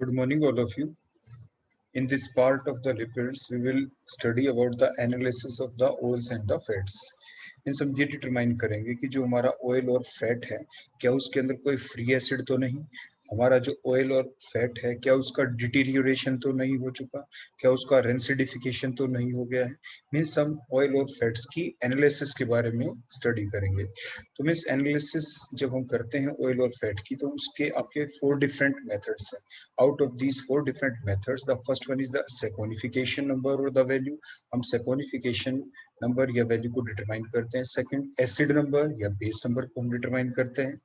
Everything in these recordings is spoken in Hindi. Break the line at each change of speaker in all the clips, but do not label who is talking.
Good morning, all of you. In this part of the lipids, we will study about the analysis of the oils and the fats. Means हम ये डिटरमाइन करेंगे कि जो हमारा ऑयल और फैट है क्या उसके अंदर कोई फ्री एसिड तो नहीं, हमारा जो ऑयल और फैट है क्या उसका डिटीरियोरेशन तो नहीं हो चुका, क्या उसका रेंसिडिफिकेशन तो नहीं हो गया है। मीन्स हम ऑयल और फैट्स की एनालिसिस के बारे में स्टडी करेंगे। तो मीन्स एनालिसिस जब हम करते हैं ऑयल और फैट की तो उसके आपके 4 डिफरेंट मेथड्स हैं। Out of these 4 different methods the first one is the saponification number और द वैल्यू। हम सेपोनिफिकेशन नंबर या वैल्यू को डिटरमाइन करते हैं। सेकंड, एसिड नंबर या बेस नंबर को हम डिटरमाइन करते हैं।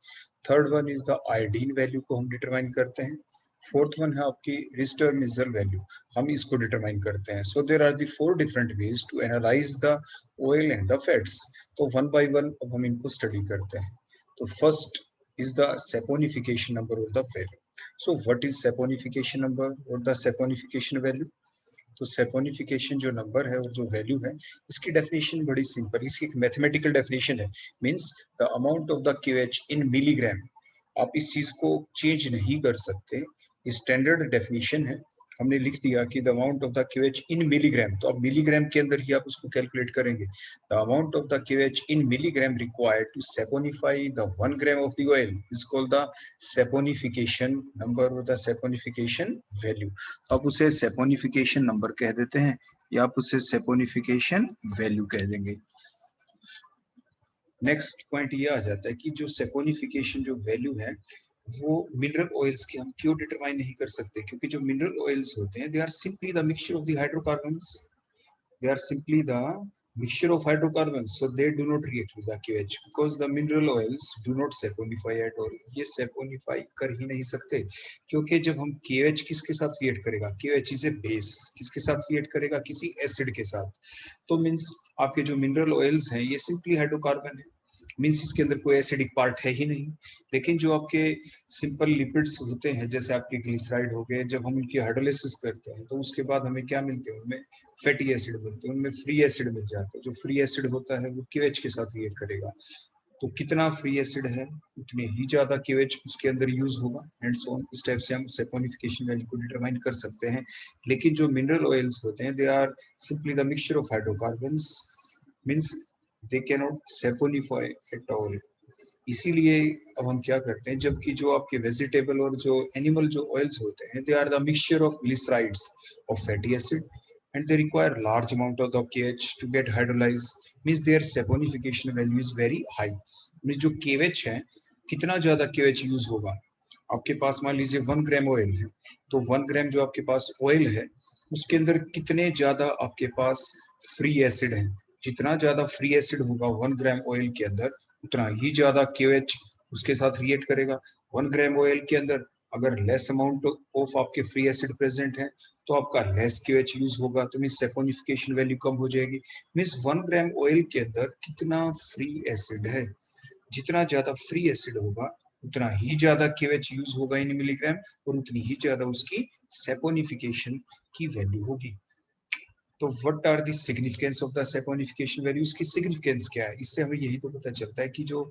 Third one is the iodine value को हम डिटरमाइन करते हैं। फोर्थ वन है आपकी रिस्टर्निजल वैल्यू, हम इसको डिटरमाइन करते हैं। So there are the 4 different ways to analyse the oil and the fats. तो वन बाय वन अब हम इनको स्टडी करते हैं। तो first is the saponification number or the value. So what is saponification number or the saponification value? तो सेपोनिफिकेशन जो नंबर है और जो वैल्यू है इसकी डेफिनेशन बड़ी सिंपल, इसकी एक मैथमेटिकल डेफिनेशन है। Means the amount of the QH in milligram. आप इस चीज को चेंज नहीं कर सकते, स्टैंडर्ड डेफिनेशन है। हमने लिख दिया कि the amount of the QH in milligram, तो अब मिलीग्राम के अंदर ही आप उसको कैलकुलेट करेंगे। The amount of the QH in milligram required to saponify the 1 gram of the oil is called the saponification number और द सेपोनिफिकेशन वैल्यू। आप उसे सेपोनिफिकेशन नंबर कह देते हैं या आप उसे सेपोनिफिकेशन वैल्यू कह देंगे। नेक्स्ट पॉइंट ये आ जाता है कि जो सेपोनिफिकेशन जो वैल्यू है वो मिनरल ऑयल्स की हम क्यों डिटरमाइन नहीं कर सकते, क्योंकि जो मिनरल ऑयल्स होते हैं they are simply the mixture of the hydrocarbons, they are simply the mixture of hydrocarbons, so they do not react with the KH because the mineral oils do not saponify at all। ये saponify कर ही नहीं सकते क्योंकि जब हम KH किसके साथ रिएक्ट करेगा, KH इज ए बेस, किसके साथ रिएक्ट करेगा, किसी एसिड के साथ। तो मींस आपके जो मिनरल ऑयल्स हैं ये सिंपली हाइड्रोकार्बन है, मींस इसके अंदर कोई एसिडिक पार्ट है ही नहीं। लेकिन जो आपके सिंपल लिपिड्स होते हैं जैसे आपके ग्लिसराइड हो गए, जब हम उनकी हाइड्रोलिसिस करते हैं तो उसके बाद हमें क्या मिलते हैं, उनमें फैटी एसिड मिलते हैं, उनमें फ्री एसिड मिल जाता है। जो फ्री एसिड होता है वो क्यूएच के साथ रिएक्ट करेगा, तो कितना फ्री एसिड है उतने ही ज्यादा क्यूएच उसके अंदर यूज होगा एंड सो ऑन। इस टाइप से हम सेपोनिफिकेशन वैल्यू को डिटरमाइन कर सकते हैं। लेकिन जो मिनरल ऑयल्स होते हैं they are simply the mixture of hydrocarbons, means they can not saponify at all. इसीलिए अब हम क्या करते हैं, जबकि जो आपके वेजिटेबल और जो एनिमल जो ऑयल्स होते हैं they are the mixture of glycerides of fatty acid and they require large amount of the KH to get hydrolyzed, means their saponification value is very high। means जो KH है कितना ज्यादा KH यूज होगा, आपके पास मान लीजिए 1 ग्राम ऑयल है तो 1 ग्राम जो आपके पास ऑयल है उसके अंदर कितने ज्यादा आपके पास फ्री एसिड है। जितना ज्यादा फ्री एसिड होगा 1 ग्राम ऑयल के अंदर उतना ही ज्यादा KH उसके साथ रिएक्ट करेगा। 1 ग्राम ऑयल के अंदर अगर लेस अमाउंट ऑफ आपके फ्री एसिड प्रेजेंट है तो आपका लेस क्यूएच यूज होगा, तो मींस सेपोनिफिकेशन वैल्यू कम हो जाएगी। मींस 1 ग्राम ऑयल के अंदर कितना फ्री एसिड है, जितना ज्यादा फ्री एसिड होगा उतना ही ज्यादा क्यूएच यूज होगा इन मिलीग्राम और उतनी ही ज्यादा उसकी सेपोनिफिकेशन की वैल्यू होगी। तो what are the significance of the saponification value, इसकी सिग्निफिकेंस क्या है, इससे हमें यही तो पता चलता है कि जो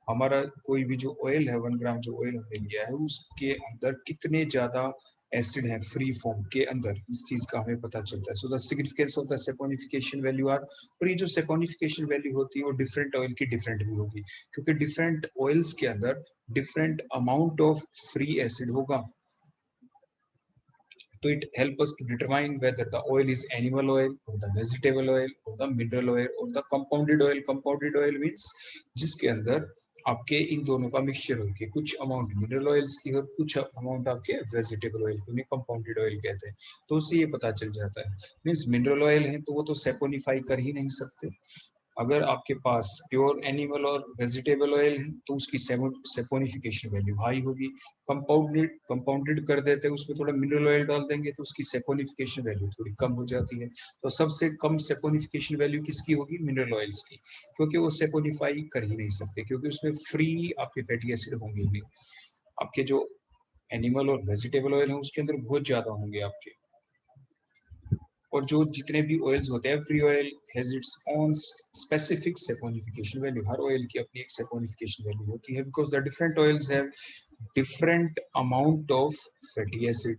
हमारा कोई भी जो ऑयल है 1 ग्राम जो ऑयल हमने लिया है उसके अंदर कितने ज्यादा एसिड है फ्री फॉर्म के अंदर, इस चीज का हमें पता चलता है। So the significance of the saponification value are, और ये जो सेपोनिफिकेशन वैल्यू होती है वो डिफरेंट ऑयल की डिफरेंट भी होगी क्योंकि डिफरेंट ऑयल्स के अंदर different amount of free acid होगा। So it helps us to determine whether the oil is animal oil or the vegetable oil or the mineral oil or the compounded oil। compounded oil means जिसके अंदर आपके इन दोनों का मिक्सचर हो के कुछ अमाउंट मिनरल ऑयल्स की और कुछ अमाउंट आपके वेजिटेबल ऑयल की, कंपाउंडेड ऑयल कहते हैं। तो उससे ये पता चल जाता है। मीन्स मिनरल ऑयल है तो वो तो सेपोनिफाई कर ही नहीं सकते। अगर आपके पास प्योर एनिमल और वेजिटेबल ऑयल है तो उसकी सेपोनिफिकेशन वैल्यू हाई होगी। कंपाउंडेड कर देते हैं उसमें थोड़ा मिनरल ऑयल डाल देंगे तो उसकी सेपोनिफिकेशन वैल्यू थोड़ी कम हो जाती है। तो सबसे कम सेपोनिफिकेशन वैल्यू किसकी होगी, मिनरल ऑयल्स की, क्योंकि वो सेपोनिफाई कर ही नहीं सकते क्योंकि उसमें फ्री आपके फैटी एसिड होंगे ही नहीं। आपके जो एनिमल और वेजिटेबल ऑयल है उसके अंदर बहुत ज्यादा होंगे आपके। और जो जितने भी ऑयल्स होते हैं, every oil has its own specific saponification value. Her oil की अपनी एक सैपोनिफिकेशन वैल्यू होती है, because the different oils have different amount of fatty acid,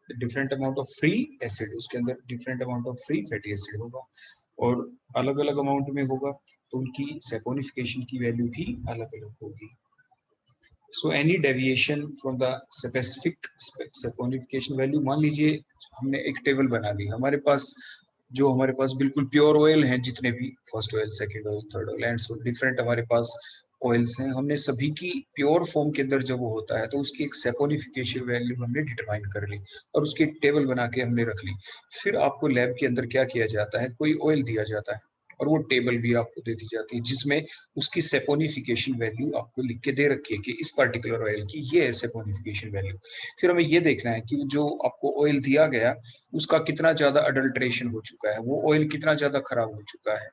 different amount of free acid, उसके अंदर different amount of free fatty acid होगा और अलग अलग अमाउंट में होगा, तो उनकी सैपोनिफिकेशन की वैल्यू भी अलग अलग होगी। So any deviation from the specific saponification value, मान लीजिए हमने एक टेबल बना ली, हमारे पास बिल्कुल प्योर ऑयल हैं, जितने भी first oil, second oil, third oil and so different हमारे पास ऑयल्स हैं, हमने सभी की प्योर फॉर्म के अंदर जब वो होता है तो उसकी एक सैपोनिफिकेशन वैल्यू हमने डिटरमाइन कर ली और उसकी एक टेबल बना के हमने रख ली। फिर आपको लैब के अंदर क्या किया जाता है, कोई ऑयल दिया जाता है और वो टेबल भी आपको दे दी जाती है जिसमें उसकी सैपोनिफिकेशन वैल्यू आपको लिख के दे रखी है कि इस पर्टिकुलर ऑयल की ये है सैपोनिफिकेशन वैल्यू। फिर हमें ये देखना है कि जो आपको ऑयल दिया गया उसका कितना ज्यादा अडल्ट्रेशन हो चुका है, वो ऑयल कितना ज्यादा खराब हो चुका है,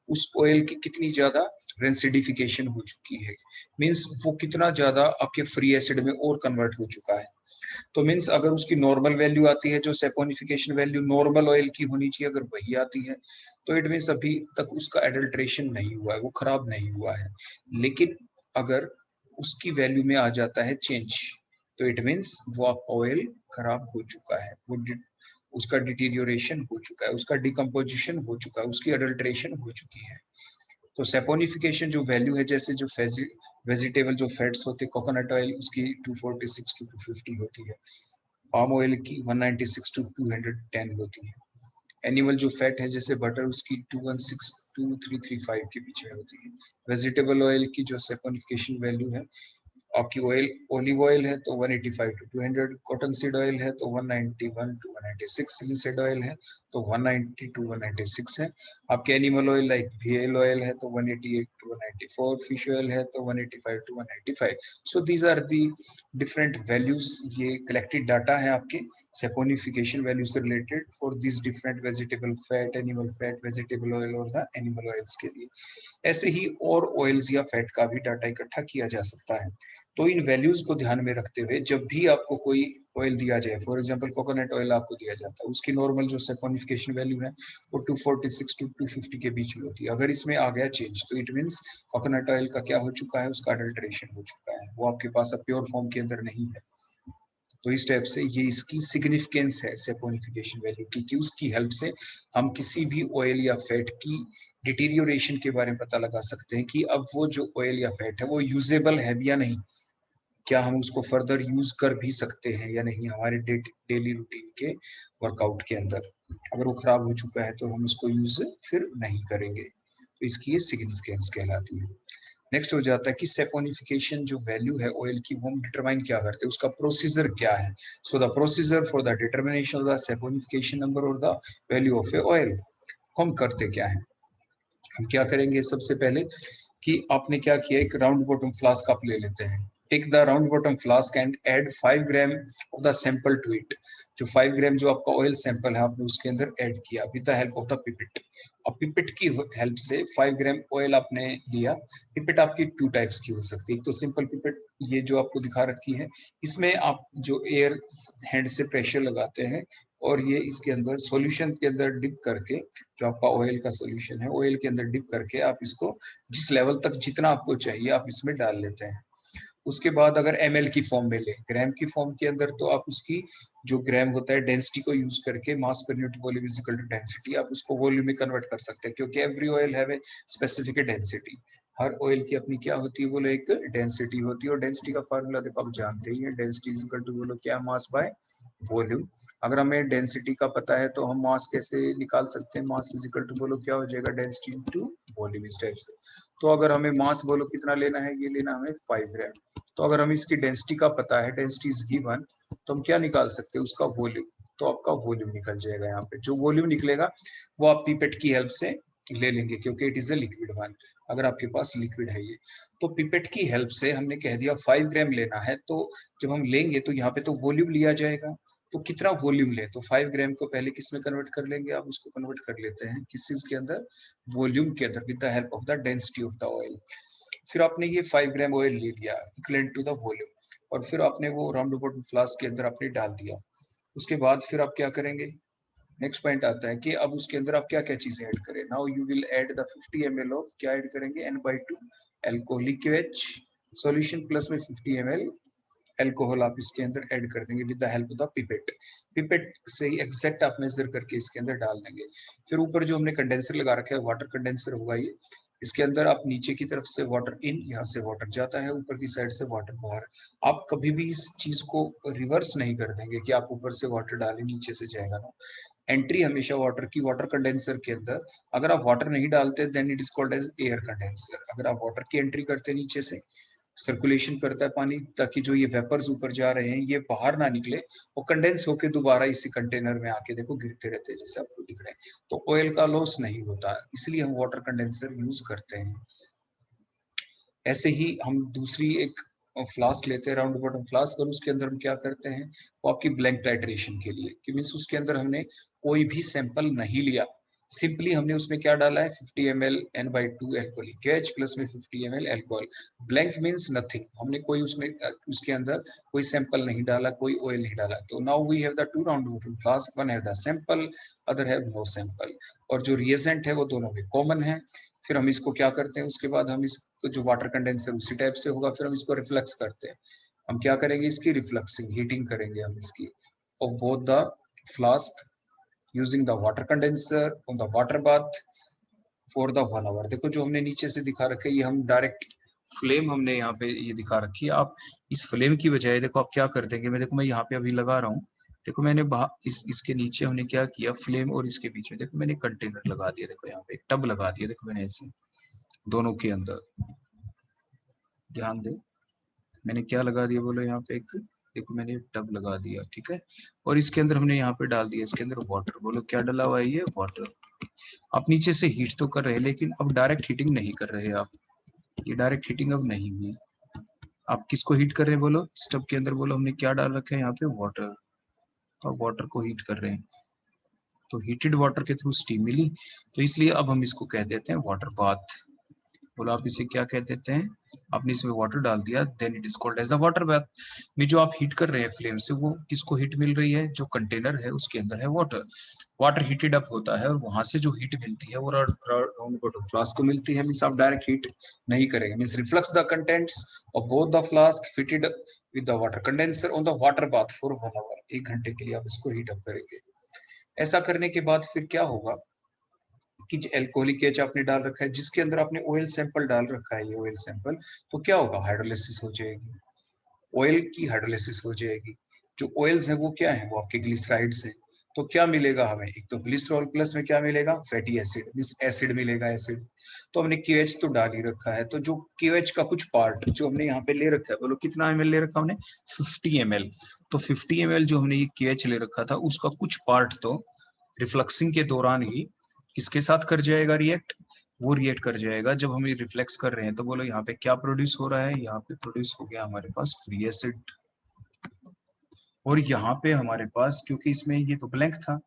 उस ऑयल की कितनी ज्यादा रेंसिडिफिकेशन हो चुकी है, मींस वो कितना ज्यादा आपके फ्री एसिड में और कन्वर्ट हो चुका है। तो मीन्स अगर उसकी नॉर्मल वैल्यू आती है, जो सैपोनिफिकेशन वैल्यू नॉर्मल ऑयल की होनी चाहिए, अगर वही आती है तो इट मीन्स अभी तक उसका एडल्ट्रेशन नहीं हुआ है, वो खराब नहीं हुआ है। लेकिन अगर उसकी वैल्यू में आ जाता है चेंज, तो इट मीन्स वो आपका ऑयल खराब हो चुका है, उसका डिटीरियोरेशन हो चुका है, उसका डिकम्पोजिशन हो चुका है, उसकी अडल्ट्रेशन हो चुकी है। तो सैपोनिफिकेशन जो वैल्यू है, जैसे जो वेजिटेबल जो फैट्स होते हैं, कोकोनट ऑयल उसकी 246 टू 250 होती है, पाम ऑयल की 196 टू 210 होती है, एनिमल जो फैट है जैसे बटर उसकी 216 टू 335 के बीच में होती है। वेजिटेबल ऑयल की जो सैपोनिफिकेशन वैल्यू है, आपकी ओलिव ऑयल है तो 185 टू 200, कॉटन सीड ऑयल है तो 191 टू 196, लिंसेड ऑयल है तो 190 टू 196 है। आपके animal oil like VL oil है तो 188 टू 194, फिश ऑयल है तो 185 to 195। So these are the different values, ये कलेक्टेड डाटा है आपके सैपोनिफिकेशन वैल्यू से related for this different vegetable fat, animal fat, vegetable oil और द एनिमल ऑयल्स के लिए। ऐसे ही और ऑयल्स या फैट का भी डाटा इकट्ठा किया जा सकता है। तो इन वैल्यूज को ध्यान में रखते हुए जब भी आपको कोई ऑयल दिया जाए, फॉर एग्जांपल कोकोनट ऑयल आपको दिया जाता है, उसकी नॉर्मल जो सैपोनिफिकेशन वैल्यू है वो 246 टू 250 के बीच में होती है। अगर इसमें आ गया चेंज तो इट मीन्स कोकोनट ऑयल का क्या हो चुका है, उसका अडल्ट्रेशन हो चुका है, वो आपके पास अब प्योर फॉर्म के अंदर नहीं है। तो इस टाइप से ये इसकी सिग्निफिकेंस है सैपोनिफिकेशन वैल्यू की, कि उसकी हेल्प से हम किसी भी ऑयल या फैट की डिटीरियोरेशन के बारे में पता लगा सकते हैं कि अब वो जो ऑयल या फैट है वो यूजेबल है या नहीं, क्या हम उसको फर्दर यूज कर भी सकते हैं या नहीं हमारे डेली रूटीन के वर्कआउट के अंदर। अगर वो खराब हो चुका है तो हम उसको यूज फिर नहीं करेंगे, तो इसकी ये सिग्निफिकेंस कहलाती है। नेक्स्ट हो जाता है कि सैपोनिफिकेशन जो वैल्यू है ऑयल की वो हम डिटरमाइन क्या करते हैं, उसका प्रोसीजर क्या है। So the procedure for the determination of the saponification number और the value of a oil, हम करते क्या है, हम क्या करेंगे सबसे पहले कि आपने क्या किया, एक राउंड बॉटम फ्लास्क आप ले लेते हैं, take the round bottom flask and add 5 gram of the sample to it. जो 5 ग्राम जो आपका ऑयल सैंपल है आपने उसके अंदर ऐड किया with the help of the pipette. अब पिपेट की हेल्प से 5 ग्राम ऑयल आपने लिया। पिपेट आपकी 2 टाइप्स की हो सकती है, एक तो सिंपल पिपेट, ये जो आपको दिखा रखी है, इसमें आप जो एयर हैंड से प्रेशर लगाते हैं और ये इसके अंदर सॉल्यूशन के अंदर डिप करके, जो आपका ऑयल का सॉल्यूशन है ऑयल के अंदर डिप करके आप इसको जिस लेवल तक जितना आपको चाहिए आप इसमें डाल लेते हैं। उसके बाद अगर ml की फॉर्म में ले, ग्राम की फॉर्म के अंदर, तो आप उसकी जो ग्राम होता है डेंसिटी को यूज करके, mass per unit volume is equal to density, आप उसको वॉल्यूम में कन्वर्ट कर सकते हैं, क्योंकि every oil have a specific density. हर ऑयल की अपनी क्या होती है, बोलो एक डेंसिटी होती है, और डेंसिटी का फार्मूला देखो आप जानते ही हैं, डेंसिटी इज इक्वल टू बोलो क्या, मास बाय वॉल्यूम। अगर हमें डेंसिटी का पता है तो हम मास कैसे निकाल सकते हैं, मास इज इक्वल टू बोलो क्या हो जाएगा, डेंसिटी इनटू वॉल्यूम, इस टाइप से। तो अगर हमें मास बोलो कितना लेना है, ये लेना हमें 5 ग्राम। तो अगर हमें इसकी डेंसिटी का पता है, डेंसिटी इज गिवन, तो हम क्या निकाल सकते हैं, उसका वॉल्यूम। तो आपका वॉल्यूम निकल जाएगा, यहाँ पे जो वॉल्यूम निकलेगा वो आप पीपेट की हेल्प से ले लेंगे, क्योंकि it is a liquid one, अगर आपके पास लिक्विड है ये। तो पिपेट की हेल्प से हमने कह दिया 5 ग्राम लेना है, तो जब हम लेंगे तो यहाँ पे तो वॉल्यूम लिया जाएगा, तो कितना वॉल्यूम ले, तो 5 ग्राम को पहले किस में कन्वर्ट कर लेंगे, आप उसको कन्वर्ट कर लेते हैं किस चीज के अंदर, वॉल्यूम के अंदर, with the help of the density of the oil. फिर आपने ये 5 ग्राम ऑयल ले लिया इक्वलेंट टू द वॉल्यूम, और फिर आपने वो राउंड अबाउट फ्लास्क के अंदर आपने डाल दिया। उसके बाद फिर आप क्या करेंगे, नेक्स्ट पॉइंट आता है कि अब उसके अंदर आप क्या क्या चीजें ऐड करें। Now you will add the 50 ml of, क्या ऐड करेंगे, N/2 alcoholic KOH solution plus में 50 ml अल्कोहल आप इसके अंदर ऐड कर देंगे with the help of the pipette. Pipette से ही एग्जैक्ट आप मेजर करके इसके अंदर डाल देंगे। फिर ऊपर जो हमने कंडेंसर लगा रखा है, वाटर कंडेंसर होगा ये। इसके अंदर आप नीचे की तरफ से वाटर इन, यहाँ से वाटर जाता है, ऊपर की साइड से वाटर बाहर। आप कभी भी इस चीज को रिवर्स नहीं कर देंगे कि आप ऊपर से वाटर डालें नीचे से जाएगा ना। एंट्री हमेशा वाटर की, वाटर कंडेंसर के अंदर अगर आप वाटर नहीं डालते then it is called as air condenser. अगर आप वाटर की एंट्री करते नीचे से, सर्कुलेशन करता है पानी, ताकि जो ये वेपर्स ऊपर जा रहे हैं ये बाहर ना निकले, वो कंडेंस होके दोबारा इसी कंटेनर में आके देखो गिरते रहते हैं जैसे आपको दिख रहे हैं, तो ऑयल का लॉस नहीं होता, इसलिए हम वाटर कंडेंसर यूज करते हैं। ऐसे ही हम दूसरी एक फ्लास्क लेते हैं, राउंड बॉटम फ्लास्क, और उसके अंदर हम क्या करते हैं, वो आपकी ब्लैंक टाइट्रेशन के लिए, कि मीन्स उसके अंदर हमने कोई भी सैंपल नहीं लिया, सिंपली हमने उसमें क्या डाला है, 50 ml N/2 alcoholic KOH plus में 50 ml alcohol. Blank means nothing, हमने कोई उसमें उसके अंदर कोई सैंपल नहीं डाला, कोई ऑयल नहीं डाला। तो now we have the two round bottom flask, one have the sample, other have no sample, और जो रिएजेंट है वो दोनों में कॉमन है। फिर हम इसको क्या करते हैं, उसके बाद हम इसको जो वाटर कंडेंसर उसी टाइप से होगा, फिर हम इसको रिफ्लेक्स करते हैं। हम क्या करेंगे, इसकी रिफ्लेक्सिंग हीटिंग करेंगे हम इसकी of both the flask using the water condenser on the water bath for the 1 hour. देखो जो हमने नीचे से दिखा रखा है, ये हम डायरेक्ट फ्लेम हमने यहाँ पे ये दिखा रखी है। आप इस फ्लेम की बजाय देखो आप क्या कर देंगे, मैं यहाँ पे अभी लगा रहा हूँ, देखो मैंने इसके नीचे हमने क्या किया, फ्लेम और इसके बीच में देखो मैंने कंटेनर लगा दिया, देखो यहाँ पे एक टब लगा दिया, देखो मैंने ऐसे दोनों के अंदर, ध्यान दे मैंने क्या लगा दिया, बोलो यहाँ पे एक, देखो मैंने टब लगा दिया, ठीक है, और इसके अंदर हमने यहाँ पे डाल दिया इसके अंदर वाटर, बोलो क्या डाला हुआ है ये वाटर। आप नीचे से हीट तो कर रहे हैं, लेकिन अब डायरेक्ट हीटिंग नहीं कर रहे आप, ये डायरेक्ट हीटिंग अब नहीं हुई। आप किसको हीट कर रहे हैं, बोलो स्टब के अंदर, बोलो हमने क्या डाल रखा है यहाँ पे, वाटर, और वाटर को हीट कर रहे हैं, तो हीटेड वाटर के थ्रू स्टीम मिली, तो इसलिए अब हम इसको कह देते हैं वाटर बाथ। बोलो आप इसे क्या कह देते हैं, आपने इसमें वाटर डाल दिया, then it is called as a water bath. में जो आप हीट कर रहे हैं फ्लेम से, वो किसको हीट मिल रही है, जो कंटेनर है उसके अंदर है वाटर, वाटर हीटेड अप होता है, और वहां से जो हीट मिलती है वो राउंड बॉटम फ्लास्क को मिलती है। मींस आप डायरेक्ट हीट नहीं करेंगे, means reflux the contents of both the flask fitted with the water condenser on the water bath for 1 hour, 1 घंटे के लिए आप इसको हीट अप करेंगे। ऐसा करने के बाद फिर क्या होगा कि जो एल्कोहलिक एच आपने डाल रखा है, जिसके अंदर आपने ऑयल सैंपल डाल रखा है, ये ऑयल सैंपल, तो क्या होगा, हाइड्रोलिसिस हो जाएगी, ऑयल की हाइड्रोलिसिस हो जाएगी। जो ऑयल्स हैं वो क्या है, वो आपके ग्लिसराइड्स हैं। तो क्या मिलेगा हमें, एक तो ग्लिसरॉल प्लस में क्या मिलेगा, फैटी एसिड, मींस एसिड मिलेगा, एसिड। तो हमने KOH तो डाल ही रखा है, तो जो KOH का कुछ पार्ट जो हमने यहाँ पे ले रखा है, बोलो कितना ml ले रखा हमने, 50 ml। तो 50 ml जो हमने ये KOH ले रखा था, उसका कुछ पार्ट तो रिफ्लेक्सिंग के दौरान ही किसके साथ कर जाएगा रिएक्ट, वो रिएक्ट कर जाएगा जब हम ये रिफ्लेक्स कर रहे हैं। तो बोलो यहाँ पे क्या प्रोड्यूस हो रहा है, यहाँ पे प्रोड्यूस हो गया हमारे पास फ्री एसिड, और यहाँ पे हमारे पास, क्योंकि इसमें ये तो ब्लैंक था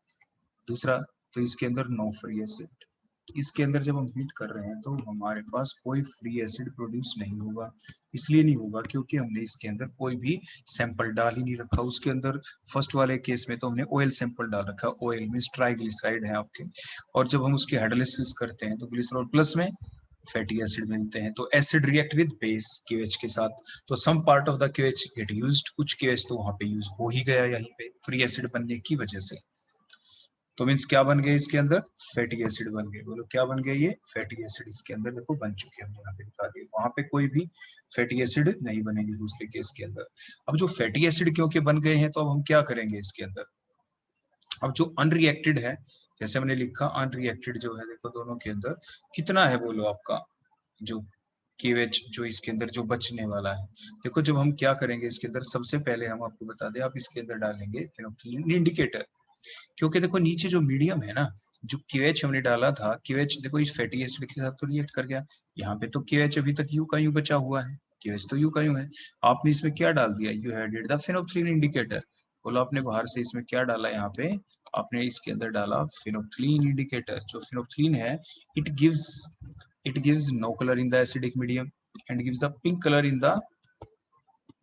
दूसरा, तो इसके अंदर नो फ्री एसिड। इसके अंदर जब हम हीट कर रहे हैं तो हमारे पास कोई फ्री एसिड प्रोड्यूस नहीं होगा, इसलिए नहीं होगा क्योंकि हमने इसके अंदर कोई भी सैंपल डाल ही नहीं रखा। उसके अंदर फर्स्ट वाले केस में तो हमने ऑयल सैंपल डाल रखा, ऑयल मींस ट्राइग्लिसराइड है आपके, और जब हम उसकी हाइड्रोलिसिस करते हैं तो ग्लिसरॉल प्लस में फैटी एसिड मिलते हैं, तो acid react with base KOH के साथ, तो some part of the KOH get used, कुछ KOH तो वहां पे यूज हो ही गया यहीं पे फ्री एसिड बनने की वजह से। तो मीन्स क्या बन गए इसके अंदर, फैटी एसिड बन गए, बोलो क्या बन गए, ये फैटी एसिड इसके अंदर देखो बन चुके हैं, हमने यहाँ पे दिखा दिए, वहां पे कोई भी फैटी एसिड नहीं बनेगी दूसरे केस के अंदर। अब जो फैटी एसिड क्योंकि बन गए हैं, तो अब हम क्या करेंगे इसके अंदर, अब जो अनरिएक्टेड है, जैसे हमने लिखा अनरिएक्टेड जो है, देखो दोनों के अंदर कितना है, बोलो आपका जो KOH जो इसके अंदर जो बचने वाला है। देखो जब हम क्या करेंगे इसके अंदर, सबसे पहले हम आपको बता दें, आप इसके अंदर डालेंगे फेनोक्सिलिन इंडिकेटर, क्योंकि देखो नीचे जो मीडियम है ना, जो KOH हमने डाला था, KOH देखो इस फैटी एसिड के साथ तो रिएक्ट कर गया, यहाँ पे तो KOH अभी तक यू का यू बचा हुआ है, KOH तो यू का यू है, आपने इसमें क्या डाल दिया, यू एडेड द फेनोक्सिलिन इंडिकेटर। बोलो आपने बाहर से इसमें क्या डाला, यहाँ पे आपने इसके अंदर डाला फेनोक्सिलिन इंडिकेटर। जो फेनोक्सिलिन है, it gives it gives no colour in the acidic medium and gives the pink colour in the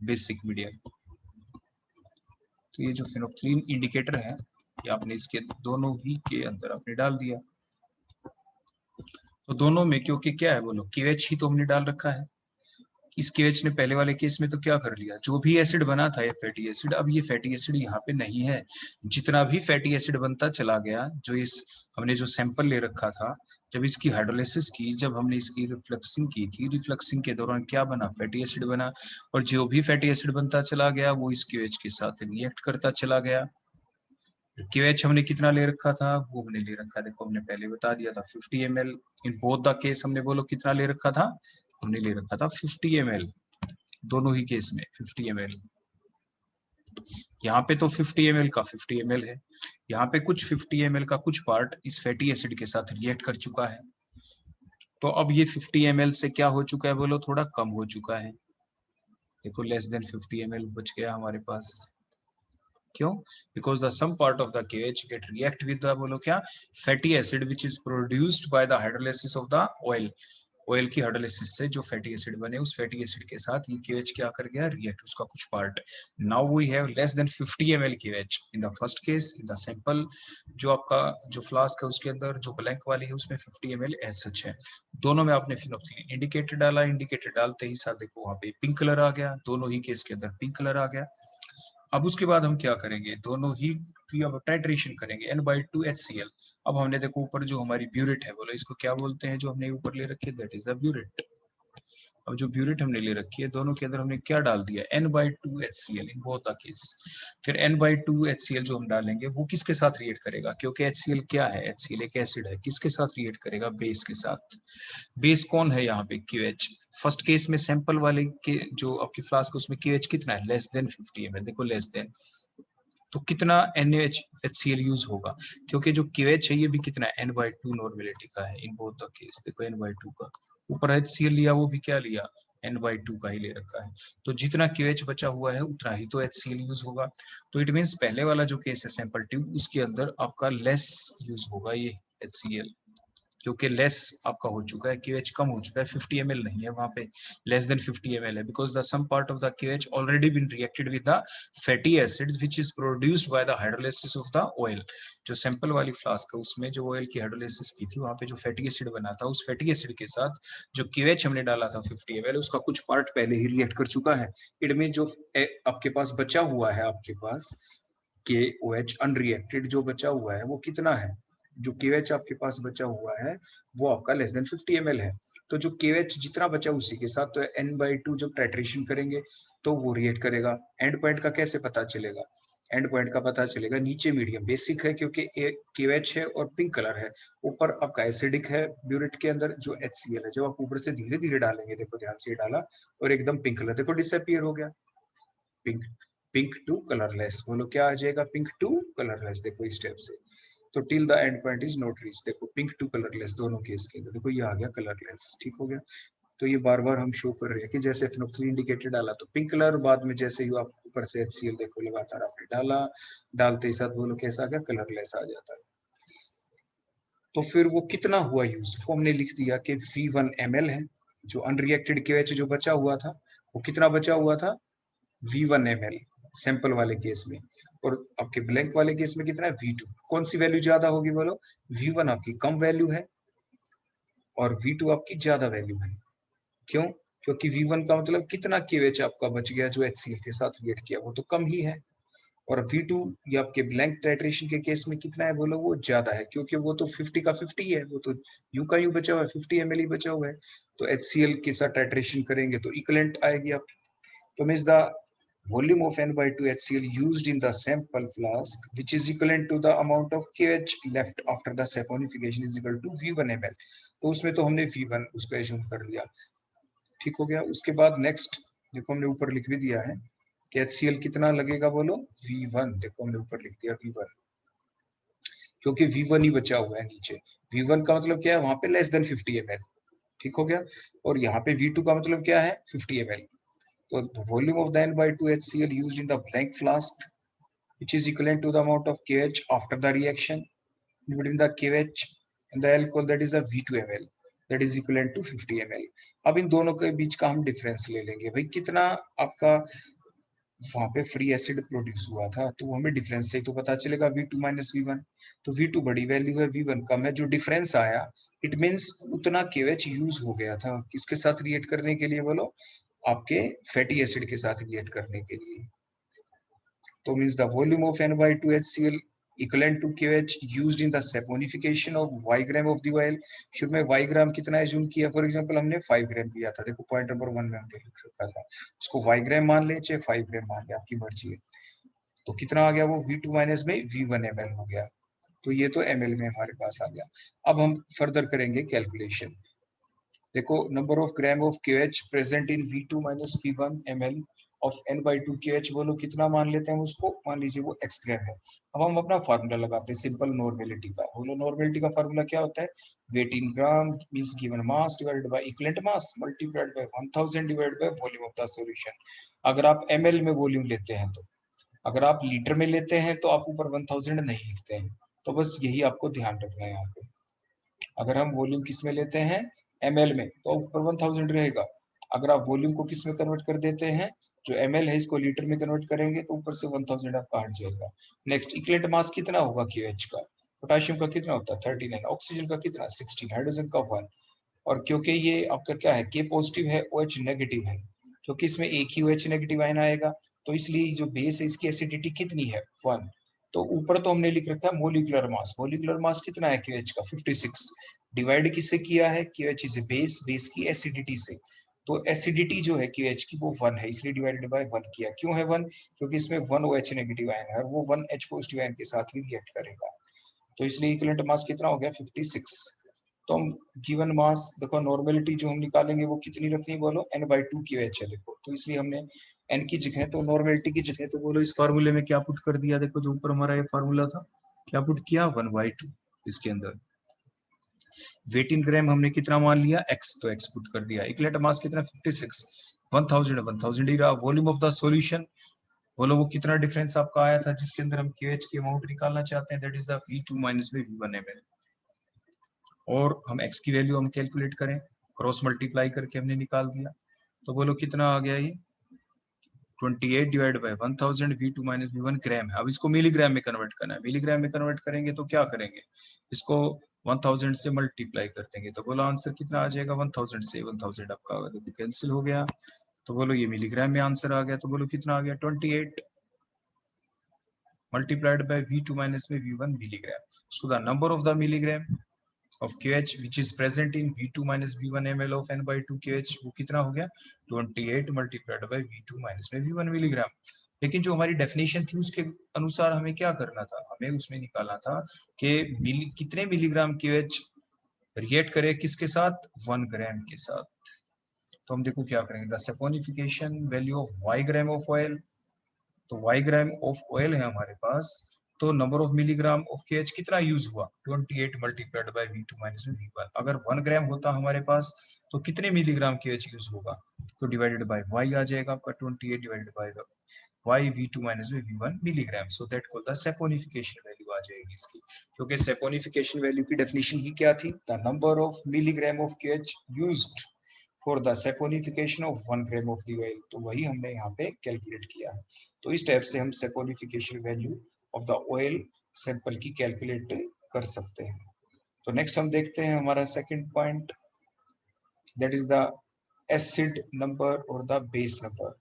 basic medium. तो ये जो फेनोक्सिलिन इंडिकेटर है, कि आपने इसके दोनों ही के अंदर आपने डाल दिया। तो दोनों में क्योंकि क्या है बोलो, KH ही तो हमने डाल रखा है। इस KH ने पहले वाले केस में तो क्या कर लिया, जो भी एसिड बना था ये फैटी एसिड, अब ये फैटी एसिड यहाँ पे नहीं है। जितना भी फैटी एसिड बनता चला गया, जो इस हमने जो सैंपल ले रखा था, जब इसकी हाइड्रोलिसिस की, जब हमने इसकी रिफ्लक्सिंग की थी, रिफ्लक्सिंग के दौरान क्या बना, फैटी एसिड बना। और जो भी फैटी एसिड बनता चला गया वो इस KH के साथ रिएक्ट करता चला गया। KH हमने कितना ले रखा था, वो हमने ले रखा, देखो हमने पहले बता दिया था 50 ml। In both the case हमने बोलो कितना ले रखा था, हमने ले रखा था 50 ml, दोनों ही केस में 50 ml। यहाँ पे तो 50 ml का 50 ml है, यहाँ पे कुछ 50 ml का कुछ पार्ट इस फैटी एसिड के साथ रिएक्ट कर चुका है। तो अब ये 50 ml से क्या हो चुका है बोलो, थोड़ा कम हो चुका है। देखो लेस देन 50 ml बच गया हमारे पास। क्यों? Because the some part of the KH get react with the बोलो क्या, fatty acid which is produced by the hydrolysis of the oil. Oil की हाइड्रोलिसिस से जो फैटी एसिड बने, उस फैटी एसिड के साथ ये KH क्या कर गया, रिएक्ट, उसका कुछ part. Now we have less than 50 ml KH in the first case. In the sample जो आपका जो फ्लास्क है उसके अंदर जो ब्लैंक वाली है उसमें 50 ml एज सच है। दोनों में आपने फिनोक्सिलिन इंडिकेटर डाला, इंडिकेटर डालते ही साथ देखो वहां पे पिंक कलर आ गया, दोनों ही केस के अंदर पिंक कलर आ गया। अब उसके बाद हम क्या करेंगे, दोनों ही की अब टाइट्रेशन करेंगे N/2 HCl। अब हमने देखो ऊपर जो हमारी ब्यूरेट है बोलो, इसको क्या बोलते हैं, जो हमने ऊपर ले रखी है, दैट इज द ब्यूरेट। अब जो ब्यूरेट हमने ले रखी है, दोनों के अंदर हमने क्या डाल दिया, N/2 HCl in both the case. फिर N/2 HCl जो हम डालेंगे वो किसके साथ रिएक्ट करेगा, क्योंकि HCl क्या है, HCl एक एसिड है, किसके साथ रिएक्ट करेगा, बेस के साथ। बेस कौन है यहाँ पे, QH। फर्स्ट केस में सैंपल वाले के जो आपकी फ्लास्क उसमें QH कितना है, लेस देन 50 ml, देखो लेस देन, तो कितना NaHCl यूज होगा, क्योंकि जो KH है ये भी कितना है, N/2 नॉर्मेलिटी का है इन बोथ द केस। देखो N/2 का, ऊपर HCl लिया वो भी क्या लिया, N/2 का ही ले रखा है। तो जितना KH बचा हुआ है उतना ही तो HCl यूज होगा। तो इट मीन्स पहले वाला जो केस है सैंपल ट्यूब, उसके अंदर आपका लेस यूज होगा ये HCl, क्योंकि लेस आपका हो चुका है, KH कम हो चुका है, 50 ml नहीं है वहां पे, लेस देन 50 ml है, because the some part of the KH already been reacted with the fatty acids which is produced by the hydrolysis of the oil. जो सैंपल वाली फ्लास्क है उसमें जो ऑयल की हाइड्रोलिसिस की थी, वहां पे जो फैटी एसिड बना था, उस फैटी एसिड के साथ जो KH हमने डाला था 50 ml, उसका कुछ पार्ट पहले ही रिएक्ट कर चुका है। इट मीन जो आपके पास बचा हुआ है, आपके पास KOH अनरिएक्टेड जो बचा हुआ है वो कितना है, जो KH आपके पास बचा हुआ है वो आपका लेस देन 50 ml है। तो जो KH जितना बचा उसी के साथ तो N/2 जब टाइट्रेशन करेंगे तो वो रिएक्ट करेगा। एंड पॉइंट का कैसे पता चलेगा, एंड पॉइंट का पता चलेगा नीचे मीडियम बेसिक है, क्योंकि KH है और पिंक कलर है, ऊपर आपका एसिडिक है ब्यूरेट के अंदर जो HCl है। जब आप ऊपर से धीरे धीरे डालेंगे, देखो ध्यान से डाला और एकदम पिंक कलर, देखो डिसअपियर हो गया, पिंक, पिंक टू कलरलेस, बोलो क्या आ जाएगा, पिंक टू कलरलेस। देखो इस स्टेप से, तो till the end point is not reach, देखो पिंक टू कलरलेस दोनों केस के अंदर, देखो ये आ गया कलरलेस, ठीक हो गया। तो ये बार बार हम शो कर रहे हैं कि जैसे फिनोक्सिलिन इंडिकेटर डाला तो पिंक कलर, बाद में जैसे ही आप ऊपर से HCl देखो लगातार आपने डाला, डालते ही साथ बोलो कैसा आ गया, कलरलेस आ जाता है। तो फिर वो कितना हुआ यूज, वो हमने लिख दिया कि V1 ml है, जो अनरिएक्टेड KH जो बचा हुआ था वो कितना बचा हुआ था, V1 ml सैंपल वाले केस में, और आपके ब्लैंक वाले केस में कितना है, V2। कौन सी वैल्यू ज्यादा होगी बोलो, V1 आपकी कम वैल्यू है और V2 आपकी ज्यादा वैल्यू है। क्यों? क्योंकि V1 का मतलब कितना KH आपका बच गया जो HCl के साथ रिएक्ट किया, वो तो कम ही है। और V2 ये आपके ब्लैंक टाइट्रेशन के केस में कितना है बोलो, वो ज्यादा है, क्योंकि वो तो 50 का 50 है, वो तो यू का यू बचा हुआ है, 50 ml ही बचा हुआ है। तो HCl के साथ टाइट्रेशन करेंगे तो इक्वलेंट आएगी आपकी। तो means the volume of N/2 HCl used in the sample flask, which is equivalent to the amount of KH left after the saponification, is equal to V1 ml। तो उसमें तो हमने V1 उसको एज्यूम कर लिया, ठीक हो गया। उसके बाद नेक्स्ट देखो हमने ऊपर लिख भी दिया है कि HCl कितना लगेगा बोलो, V1, देखो हमने ऊपर लिख दिया V1, क्योंकि V1 ही बचा हुआ है नीचे। V1 का मतलब क्या है, वहां पे लेस देन 50 ml, ठीक हो गया। और यहाँ पे V2 का मतलब क्या है, 50 ml। So the volume of the N/2 HCl used in the blank flask, which is equivalent to the amount of KH after the reaction between the KH and the alcohol, that is a V2 ml, that is equivalent to 50 ml। अब इन दोनों के बीच का हम डिफरेंस ले लेंगे, भाई कितना आपका वहां पे फ्री एसिड प्रोड्यूस हुआ था, तो हमें डिफरेंस से तो पता चलेगा V2 माइनस V1। तो V2 बड़ी वैल्यू है, V1 कम है, जो डिफरेंस आया इट मींस उतना KOH यूज हो गया था किसके साथ रिएक्ट करने के लिए बोलो, आपके फैटी एसिड के साथ रिएक्ट करने के लिए। तो means the volume of N/2HCl equivalent to KOH used in the saponification of y gram of the oil। शुरू में y ग्राम कितना एज्यूम किया, फॉर एग्जांपल हमने 5 ग्राम लिया था, देखो पॉइंट नंबर 1 में हमने लिख रखा था, उसको y ग्राम मान ले चाहे 5 ग्राम मान ले, आपकी मर्जी है। तो कितना आ गया वो V2 माइनस में V1 ml हो गया। तो ये तो ml में हमारे पास आ गया। अब हम फर्दर करेंगे कैलकुलेशन। देखो number of gram of KOH present in V2 minus V1 ml of N/2 KOH, बोलो कितना मान लेते हैं उसको, मान लीजिए वो x ग्राम है। अब हम अपना फार्मूला लगाते हैं सिंपल नॉर्मेलिटी का। बोलो नॉर्मेलिटी का फार्मूला क्या होता है, weight in gram means given mass divided by equivalent mass multiplied by 1000 divided by volume of the solution. अगर आप ml में वॉल्यूम लेते हैं तो, अगर आप लीटर में लेते हैं तो आप ऊपर 1000 नहीं लिखते हैं। तो बस यही आपको ध्यान रखना है यहाँ पे। अगर हम वॉल्यूम किस में लेते हैं, ml में, तो ऊपर 1000 रहेगा। अगर आप वॉल्यूम को किस में कन्वर्ट कर देते हैं, जो ml है इसको लीटर में कन्वर्ट करेंगे तो ऊपर से 1000 आपका हट जाएगा। नेक्स्ट इक्विवेलेंट मास कितना होगा KOH का, पोटेशियम का कितना होता है 39, ऑक्सीजन का कितना 16, हाइड्रोजन का 1। और क्योंकि ये आपका क्या है, K पॉजिटिव है OH नेगेटिव है, क्योंकि इसमें एक ही OH नेगेटिव आयन आएगा, तो इसलिए जो बेस है इसकी एसिडिटी कितनी है 1। तो ऊपर तो हमने लिख रखा है मोलिकुलर मास, मोलिकुलर मास कितना है KOH का 56, डिवाइड किससे किया है, KOH इज बेस, बेस की एसिडिटी से। तो एसिडिटी जो है KOH की वो 1 है, इसलिए डिवाइडेड बाय 1 किया। क्यों है 1, क्योंकि इसमें 1 OH नेगेटिव आयन है और वो 1 H पॉजिटिव आयन के साथ ही रिएक्ट करेगा। तो इसलिए इक्विवेलेंट मास कितना हो गया 56। तो हम गिवन मास देखो, नॉर्मेलिटी जो हम निकालेंगे वो कितनी रखनी, बोलो N/2 KOH है देखो, तो इसलिए हमने N की जगह तो नॉर्मेलिटी की जगह तो बोलो इस फार्मूले में क्या पुट कर दिया, देखो जो ऊपर हमारा ये फार्मूला था क्या पुट किया 1/2 इसके अंदर। वेट इन ग्राम हमने कितना मान लिया x, तो x पुट कर दिया। इक्विवेलेंट मास कितना 56, 1000 ही रहा। वॉल्यूम ऑफ द सॉल्यूशन, बोलो वो कितना डिफरेंस आपका आया था जिसके अंदर हम KOH की अमाउंट निकालना चाहते हैं, that is the V2 minus में V1 ml। और हम x की वैल्यू हम कैलकुलेट करें, क्रॉस मल्टीप्लाई करके हमने निकाल दिया। तो बोलो कितना आ गया ये 28 divide by 1000 V2 minus V1 ग्राम है। अब इसको मिलीग्राम में कन्वर्ट करना है, मिलीग्राम में कन्वर्ट करेंगे तो क्या करेंगे, इसको 1000 से मल्टीप्लाई कर देंगे। तो बोलो आंसर कितना आ जाएगा 1000 से 1000 आपका कैंसिल हो गया। तो बोलो ये मिलीग्राम में आंसर आ गया। तो बोलो कितना आ गया 28 multiplied by V2 minus में V1 milligram. So the number of the milligram of KOH which is present in V2 minus V1 ml of N/2 KOH वो कितना हो गया 28 multiplied by V2 minus में V1 milligram। लेकिन जो हमारी डेफिनेशन थी उसके अनुसार हमें क्या करना था, हमें उसमें निकालना था कि कितने मिलीग्राम KOH रिएक्ट करे किसके साथ 1 ग्राम के साथ। तो हम देखो क्या करेंगे, the saponification value of y gram of oil, तो y ग्राम ऑफ ऑयल है हमारे पास, तो number of milligram of KH कितना यूज हुआ 28 मल्टीप्लाइड बाय V2 माइनस में V1। अगर 1 ग्राम होता हमारे पास तो कितने मिलीग्राम KH यूज होगा, तो डिवाइडेड बाय y आ जाएगा आपका 28 divided by y V2 minus में V1 milligram. So that called the saponification value आ जाएगी इसकी, क्योंकि सैपोनिफिकेशन वैल्यू की डेफिनेशन ही क्या थी, the number of milligram of KH used for the saponification of 1 gram of the oil. तो वही हमने यहाँ पे कैलकुलेट किया है। तो इस टाइप से हम saponification value of the oil sample की कैलकुलेट कर सकते हैं। तो नेक्स्ट हम देखते हैं हमारा second point, that is the acid number और द बेस नंबर।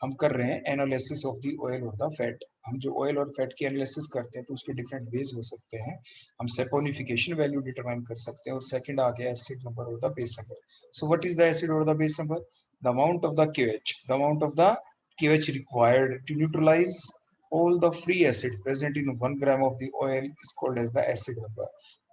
हम कर रहे हैं एनालिसिस ऑफ द ऑयल और द फैट। हम जो ऑयल और फैट की एनालिसिस करते हैं तो उसके डिफरेंट वेज हो सकते हैं। हम सैपोनिफिकेशन वैल्यू डिटरमाइन कर सकते हैं, और सेकंड आ गया एसिड नंबर और the base number. So what is the acid और the base number, the amount of the KOH, the amount of the KOH required to neutralize all the free acid present in 1 gram of the oil is called as the acid number।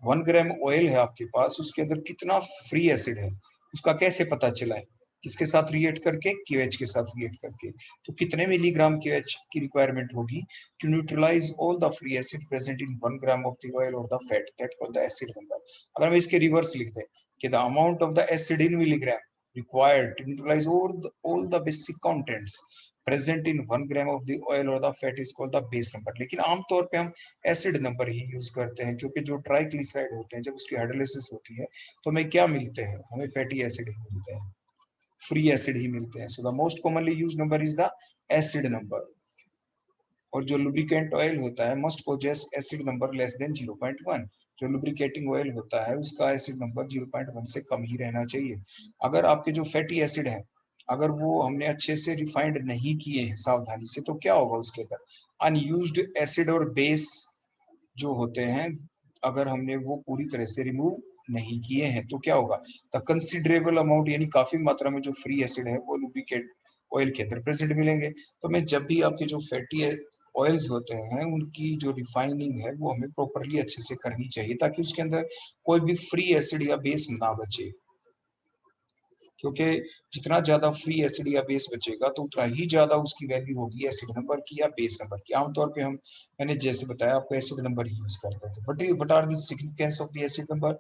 1 gram oil है आपके पास, उसके अंदर कितना फ्री एसिड है उसका कैसे पता चला है, किसके साथ रिएक्ट करके, KOH के साथ रिएक्ट करके। तो कितने मिलीग्राम KOH की रिक्वायरमेंट होगी to neutralize all the free acid present in 1 gram of the oil और the fat, that called the acid number. अगर हम इसके रिवर्स लिख दें कि the amount of the acid in milligram required to neutralize all the basic contents present in 1 gram of the oil or the fat is called the base number। लेकिन आमतौर पे हम एसिड नंबर ही यूज करते हैं, क्योंकि जो ट्राइग्लिसराइड होते हैं जब उसकी हाइड्रोलिसिस होती है तो हमें क्या मिलते हैं, हमें फैटी एसिड ही मिलते हैं। फ्री एसिड ही मिलते हैं। So the most commonly use number is the acid number. और जो लुब्रिकेंट ऑयल होता है must possess acid number less than 0.1। जो लुब्रिकेटिंग ऑयल होता है उसका एसिड नंबर 0.1 से कम ही रहना चाहिए। अगर आपके जो फैटी एसिड है अगर वो हमने अच्छे से रिफाइंड नहीं किए हैं सावधानी से, तो क्या होगा उसके अंदर अनयूज्ड एसिड और बेस जो होते हैं अगर हमने वो पूरी तरह से रिमूव नहीं किए हैं तो क्या होगा, द कंसिडरेबल अमाउंट यानी काफी मात्रा में जो फ्री एसिड है वो लुब्रिकेट ऑयल के अंदर प्रेजेंट मिलेंगे। तो मैं जब भी आपके जो फैटी ऑयल्स होते हैं उनकी जो रिफाइनिंग है वो हमें प्रॉपरली अच्छे से करनी चाहिए ताकि उसके अंदर कोई भी फ्री एसिड या बेस ना बचे। क्योंकि जितना ज्यादा फ्री एसिड या बेस बचेगा तो उतना ही ज्यादा उसकी वैल्यू होगी एसिड नंबर की या बेस नंबर की। आमतौर पे हम मैंने जैसे बताया आपको एसिड नंबर ही यूज करते थे। But are the significance of the acid number,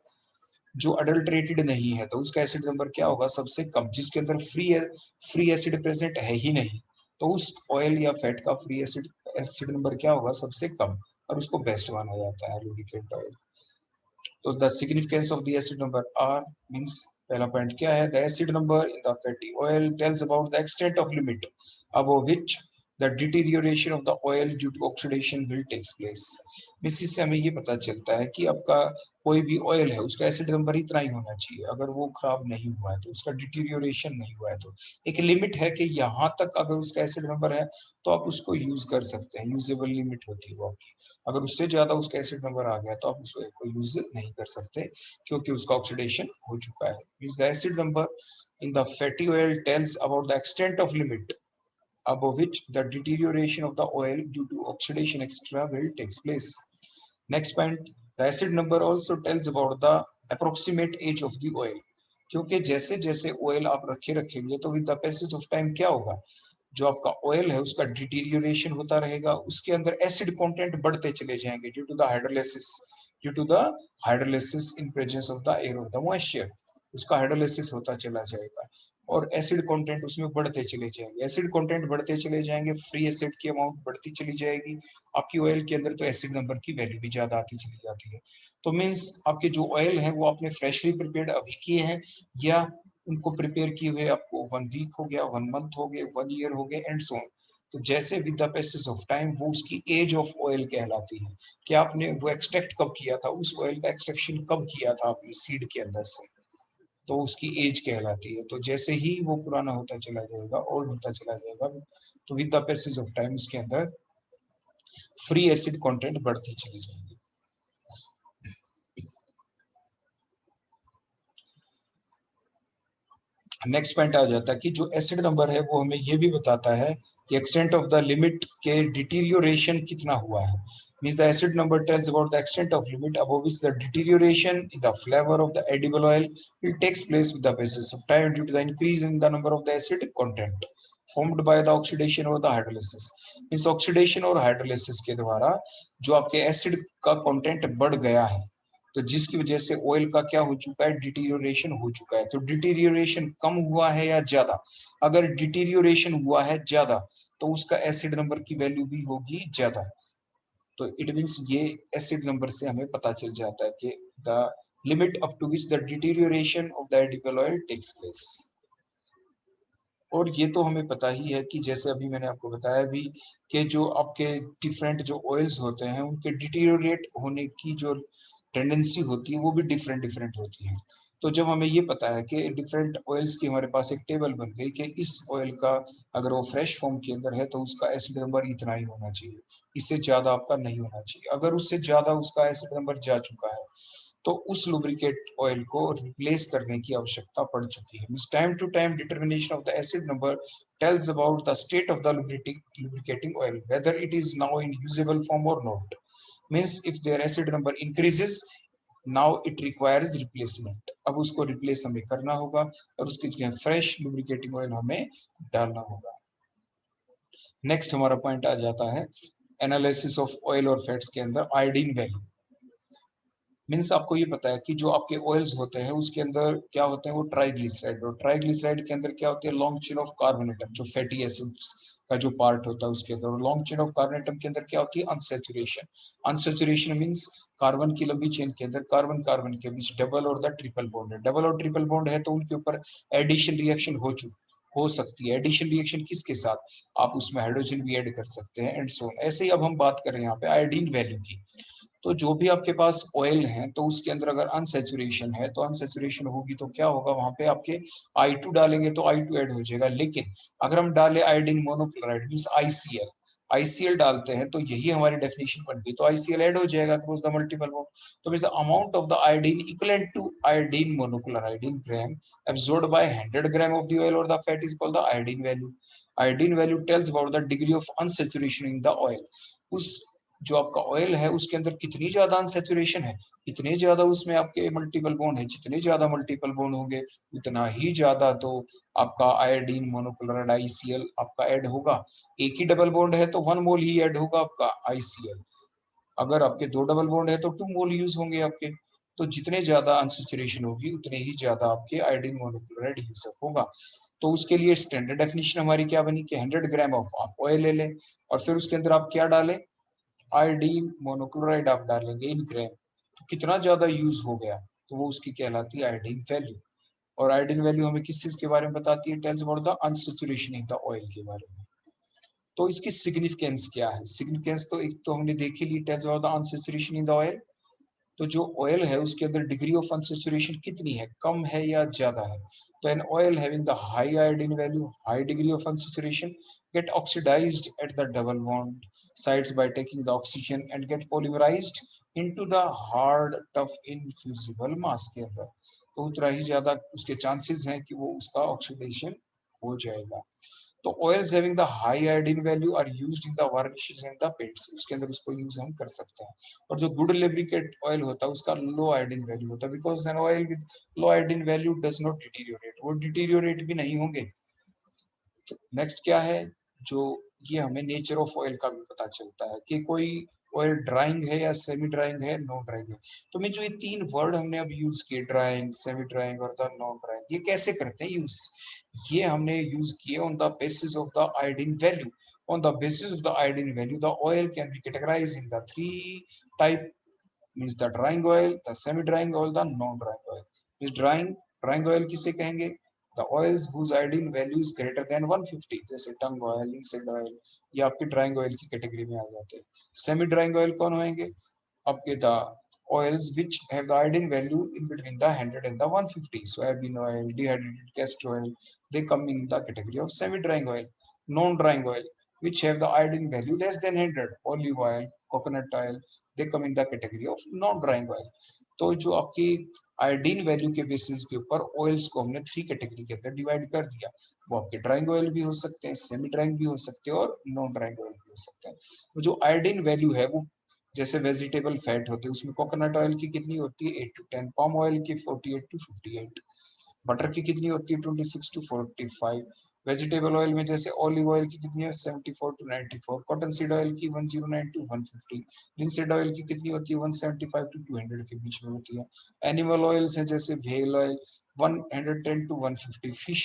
जो अडल्ट्रेटेड नहीं है तो उसका एसिड नंबर क्या होगा सबसे कम, जिसके अंदर फ्री एसिड प्रेजेंट है ही नहीं तो उस ऑयल या फैट का फ्री एसिड एसिड नंबर क्या होगा सबसे कम और उसको बेस्ट माना जाता है लुब्रिकेंट ऑयल। तो the significance of the acid number are means पहला पॉइंट क्या है, the acid number in the fatty oil tells about the extent of limit above which the deterioration of the oil due to oxidation will takes place। इससे हमें ये पता चलता है कि आपका कोई भी ऑयल है उसका एसिड नंबर इतना ही होना चाहिए, अगर वो खराब नहीं हुआ है तो उसका डिटीरियोरेशन नहीं हुआ है तो एक लिमिट है कि यहाँ तक अगर उसका एसिड नंबर है तो आप उसको यूज कर सकते हैं, यूजेबल लिमिट होती है वो आपकी। अगर उससे ज्यादा उसका एसिड नंबर आ गया तो आप उसको यूज नहीं कर सकते क्योंकि उसका ऑक्सीडेशन हो चुका है। Means the acid number in the fatty oil tells about the extent of limit above which the deterioration of the oil due to oxidation etc. will takes place। Next point, the acid number also tells about the approximate age of the oil। क्योंकि जैसे जैसे ऑयल आप रखेंगे तो with the passage of time क्या होगा, जो आपका ऑयल है उसका डिटीरियोरेशन होता रहेगा, उसके अंदर एसिड कंटेंट बढ़ते चले जाएंगे due to the hydrolysis in presence of the air और द मॉइस्चर। उसका हाइड्रोलिसिस होता चला जाएगा और एसिड कंटेंट उसमें बढ़ते चले जाएंगे। एसिड कंटेंट बढ़ते चले जाएंगे, फ्री एसिड की अमाउंट बढ़ती चली जाएगी, आपकी ऑयल के अंदर तो एसिड नंबर की वैल्यू भी ज्यादा आती चली जाती है। तो मीन्स आपके जो ऑयल है वो आपने फ्रेशली प्रिपेयर्ड अभी किए हैं या उनको प्रिपेयर किए हुए आपको 1 वीक हो गया, 1 मंथ हो गए, 1 ईयर हो गए एंड सो ऑन। तो जैसे with the passage of time वो उसकी एज ऑफ ऑयल कहलाती है कि आपने वो एक्सट्रैक्ट कब किया था, उस ऑयल का एक्सट्रैक्शन कब किया था आपने सीड के अंदर से, तो उसकी एज कहलाती है। तो जैसे ही वो पुराना होता चला जाएगा ओल्ड होता चला जाएगा तो with the passage of time उसके अंदर फ्री एसिड कंटेंट बढ़ती चली जाएगी। नेक्स्ट पॉइंट आ जाता है कि जो एसिड नंबर है वो हमें ये भी बताता है कि एक्सटेंट ऑफ द लिमिट के डिटीरियोरेशन कितना हुआ है। Means the acid number tales about the extent of limit above which the deterioration in the flavor of the edible oil will takes place with the passage of time due to the increase in the number of the acid content formed by the oxidation or the hydrolysis। Means oxidation और हाइड्रोलिसिस के द्वारा जो आपके एसिड का कंटेंट बढ़ गया है तो जिसकी वजह से ऑयल का क्या हो चुका है, डिटीरियोरेशन हो चुका है। तो डिटीरियोरेशन कम हुआ है या ज्यादा, अगर डिटीरियोरेशन हुआ है ज्यादा तो उसका एसिड नंबर की वैल्यू भी होगी ज्यादा। तो इट मींस ये एसिड नंबर से हमें पता चल जाता है कि the limit up to which the deterioration of the edible oil takes place. और ये तो हमें पता ही है कि जैसे अभी मैंने आपको बताया भी कि जो आपके डिफरेंट जो ऑयल्स होते हैं उनके डिटीरियोरेट होने की जो टेंडेंसी होती है वो भी डिफरेंट डिफरेंट होती है। तो जब हमें ये पता है कि डिफरेंट ऑयल्स की हमारे पास एक टेबल बन गई कि इस ऑयल का अगर वो फ्रेश फॉर्म के अंदर है तो उसका एसिड नंबर इतना ही होना चाहिए, इससे ज्यादा आपका नहीं होना चाहिए। अगर उससे ज्यादा उसका एसिड नंबर जा चुका है तो उस लुब्रिकेट ऑयल को रिप्लेस करने की आवश्यकता पड़ चुकी है। Means time to time determination of the acid number tells about the state of the lubricating oil whether it is now in usable form or not। means if their acid number increases now it requires replacement। अब उसको रिप्लेस हमें करना होगा और उसकी जगह फ्रेश लुब्रिकेटिंग ऑयल हमें डालना होगा। नेक्स्ट हमारा पॉइंट आ जाता है एनालिसिस ऑफ ऑयल और फैट्स के अंदर आयोडीन वैल्यू। मीन्स आपको ये पता है कि जो आपके ऑयल्स होते हैं उसके अंदर क्या होते हैं, वो ट्राइग्लिसराइड, और ट्राइग्लिसराइड के अंदर क्या होते हैं, long chain of carbon atom जो फैटी एसिड्स का जो पार्ट होता है उसके अंदर। Long chain of carbon atom के अंदर क्या होती है, अनसैचुरेशन। अनसैचुरेशन मींस कार्बन की लंबी चेन के अंदर कार्बन कार्बन के बीच डबल और द ट्रिपल बॉन्ड है। डबल और ट्रिपल बॉन्ड है तो उनके ऊपर एडिशन रिएक्शन हो सकती है। एडिशन रिएक्शन किसके साथ, आप उसमें हाइड्रोजन भी ऐड कर सकते हैं एंड सो ऑन। ऐसे ही अब हम बात कर रहे हैं यहाँ पे आयोडीन वैल्यू की। तो जो भी आपके पास ऑयल है तो उसके अंदर अगर अनसेचुरेशन है तो अनसेचुरेशन होगी तो क्या होगा, वहां पे आपके I2 डालेंगे तो I2 ऐड हो जाएगा। लेकिन अगर हम डाले iodine monochloride means ICl, ICl डालते हैं तो यही हमारी डेफिनेशन बन गई, तो ICl ऐड हो जाएगा क्रॉस द मल्टीपल बॉन्ड। तो means the amount of the iodine equivalent to iodine monochloride in gram absorbed by 100 gram of the oil or the fat is called the iodine value. Iodine value tells about the degree of unsaturation in the oil. उस जो आपका ऑयल है उसके अंदर कितनी ज्यादा अनसेचुरेशन है, इतने ज्यादा उसमें आपके मल्टीपल बॉन्ड है। जितने ज्यादा मल्टीपल बॉन्ड होंगे उतना ही ज्यादा तो आपका आयोडीन मोनोक्लोराइड ICl आपका ऐड होगा। एक ही डबल बॉन्ड है तो 1 मोल ही ऐड होगा आपका ICl। अगर आपके 2 डबल बॉन्ड है तो 2 मोल यूज होंगे आपके। तो जितने ज्यादा अनसेचुरेशन होगी उतने ही ज्यादा आपके आयोडीन मोनोक्लोराइड यूज होगा। तो उसके लिए स्टैंडर्ड डेफिनेशन हमारी क्या बनी कि 100 ग्राम ऑफ आप ऑयल ले लें और फिर उसके अंदर आप क्या डालें, आयोडीन मोनोक्लोराइड आप डालेंगे इन ग्राम। तो कितना ज्यादा यूज हो गया तो वो उसकी कहलाती है आयोडीन वैल्यू। और आयोडीन वैल्यू हमें किस चीज के बारे में बताती है, tales about the unsaturation in the oil के बारे में। तो इसकी सिग्निफिकेंस क्या है, सिग्निफिकेंस तो एक तो हमने देखी ली, tells about the unsaturation in the oil. तो जो ऑयल है उसके अंदर डिग्री ऑफ अनसेचुरेशन कितनी है, कम है या ज्यादा है। तो an oil having the high iodine value, high degree of unsaturation, get oxidized at the double bond sides by taking the oxygen and get polymerized into the hard tough infusible mass के अंदर। तो उतना ही ज्यादा उसके चांसेस हैं कि वो उसका ऑक्सीडेशन हो जाएगा। तो oils having the high iodine value are used in the varnishes and the paints, उसके अंदर उसको यूज हम कर सकते हैं। और जो गुड लुब्रिकेट ऑयल होता है उसका लो आयोडीन वैल्यू होता है, because an oil with low iodine value does not deteriorate, वो डिटीरियोरेट भी नहीं होंगे। नेक्स्ट क्या है, जो ये हमें नेचर ऑफ ऑयल का भी पता चलता है कि कोई ऑयल ड्राइंग है या सेमी ड्राइंग है, नॉन ड्राइंग है। तो मैं जो ये 3 वर्ड हमने अब यूज किए, ड्राइंग, सेमी ड्राइंग और द नॉन ड्राइंग, ये कैसे करते हैं यूज, ये हमने यूज किए on the basis of the iodine value. On the basis of the iodine value the oil can be categorised in the 3 type, means the drawing oil, the semi drawing oil, the non drawing oil. इस ड्राइंग ऑयल किसे कहेंगे, the oils whose iodine value is greater than 150, जैसे टंग ऑयल, linseed ऑयल, ये आपके ड्राइंग ऑयल की कैटेगरी में आ जाते हैं। सेमी ड्राइंग ऑयल कौन होंगे, आपके the oils which have the iodine value in between the 100 and the 150, soybean oil, dehydrated castor oil, they come in the category of semi drying oil. Non drying oil which have the iodine value less than 100, olive oil, coconut oil, they come in the category of non drying oil. तो जो आपकी आयोडीन वैल्यू के बेसिस के ऊपर ऑयल्स को हमने 3 कैटेगरी के अंदर डिवाइड कर दिया। वो आपके ड्राइंग ऑयल भी हो सकते हैं, सेमी ड्राइंग भी हो सकते हैं और नॉन ड्राइंग ऑयल भी हो सकते हैं। जो आयोडीन वैल्यू है वो जैसे वेजिटेबल फैट होते हैं उसमें कोकोनट ऑयल की कितनी होती है 8 to 10, पाम ऑयल की 48 to 58, बटर की कितनी होती है 26 to 45, वेजिटेबल ऑयल में जैसे ऑलिव ऑयल की कितनी है 74 to 94, कॉटन सीड ऑयल की 109 to 150, लिनसीड ऑयल की कितनी होती है 175 to 200 के बीच में होती है। एनिमल ऑयल्स है जैसे whale oil 110 to 150, fish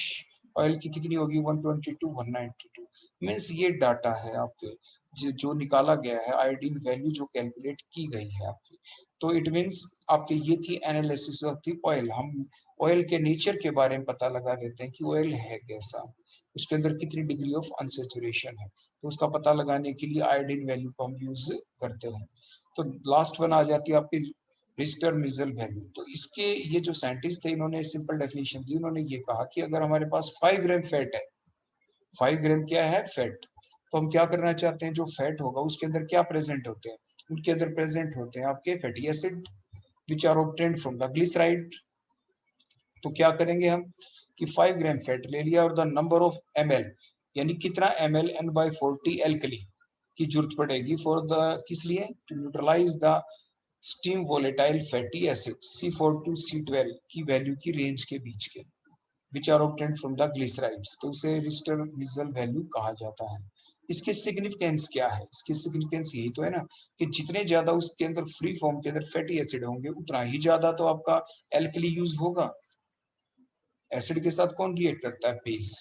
oil की कितनी होगी 120 to 192। मीन्स ये डाटा है आपके जो निकाला गया है, आयोडीन वैल्यू जो कैलकुलेट की गई है आपकी। तो इट मीन्स आपके ये थी एनालिसिस ऑफ द ऑयल। हम ऑयल के नेचर के बारे में पता लगा लेते हैं कि ऑयल है कैसा, उसके अंदर कितनी डिग्री ऑफ अनसेचुरेशन है, तो उसका पता लगाने के लिए आयोडीन वैल्यू को हम यूज करते हैं। तो लास्ट वन आ जाती है आपकी रिस्टर मिजल वैल्यू। तो इसके ये जो साइंटिस्ट थे इन्होंने सिंपल डेफिनेशन दी, उन्होंने ये कहा कि अगर हमारे पास 5 ग्राम फैट है, 5 ग्राम क्या है फैट, तो हम क्या करना चाहते हैं, जो फैट होगा उसके अंदर क्या प्रेजेंट होते हैं, उनके अंदर प्रेजेंट होते हैं आपके fatty acid which are obtained from the glyceride. तो क्या करेंगे हम कि 5 ग्राम फैट ले लिया और द नंबर ऑफ ml, यानी कितना ml N/40 एल्कली की जरूरत पड़ेगी फॉर द किस लिए, to neutralise the steam volatile fatty acid C4 to C12 की वैल्यू की रेंज के बीच के, which are obtained from the glycerides. तो उसे रिस्टर मिजल वैल्यू कहा जाता है। इसकी सिग्निफिकेंस क्या है, इसकी सिग्निफिकेंस यही तो है ना कि जितने ज्यादा उसके अंदर फ्री फॉर्म के अंदर फैटी एसिड होंगे उतना ही ज्यादा तो आपका एल्कली यूज होगा। एसिड के साथ कौन रिएक्ट करता है, बेस।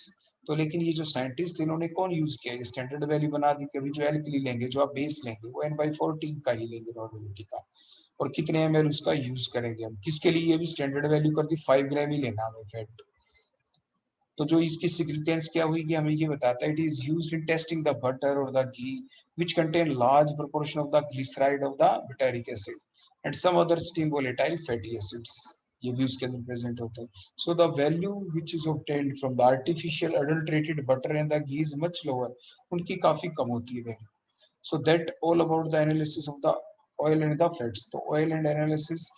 तो लेकिन ये जो साइंटिस्ट थे इन्होंने कौन यूज किया, ये स्टैंडर्ड वैल्यू बना दी कि अभी जो एल्कली लेंगे, जो आप बेस लेंगे वो N/14 का ही लेंगे नॉर्मेलिटी का, और कितने ml उसका यूज करेंगे हम, किसके लिए, ये भी स्टैंडर्ड वैल्यू कर दी 5 ग्राम ही लेना हमें फैट। तो जो इसकी सिग्निफिकेंस क्या हुई कि हमें ये बताता है, it is used in testing the butter और the ghee which contain large proportion of the glyceride of the butyric acid and some other steam volatile fatty acids, ये भी उसके अंदर प्रेजेंट होता है। So the value which is obtained from the artificial adulterated butter and the ghee is much lower, उनकी काफी कम होती है value. So that all about the analysis of the oil and the fats। तो oil and analysis,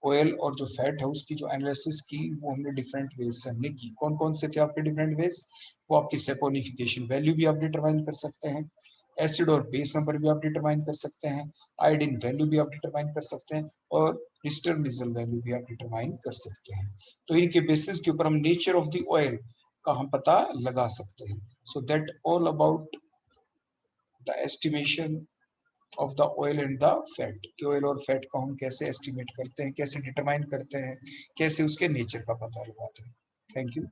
ऑयल और जो फैट है उसकी जो एनालिसिस की वो हमने डिफरेंट वेज से हमने की। कौन कौन से थे आपके डिफरेंट वेज, वो आपकी सेपोनिफिकेशन वैल्यू भी आप डिटरमाइन कर सकते हैं, एसिड और बेस नंबर भी आप डिटरमाइन कर सकते हैं, आयोडीन वैल्यू भी आप डिटरमाइन कर सकते हैं, और हिस्टोनिज्म वैल्यू भी आप डिटरमाइन कर सकते हैं। तो इनके बेसिस के ऊपर हम नेचर ऑफ द ऑयल का हम पता लगा सकते हैं। So that all about the estimation of the oil and the fat, कि ऑयल और फैट को हम कैसे एस्टिमेट करते हैं, कैसे डिटरमाइन करते हैं, कैसे उसके नेचर का पता लगाते हैं। Thank you.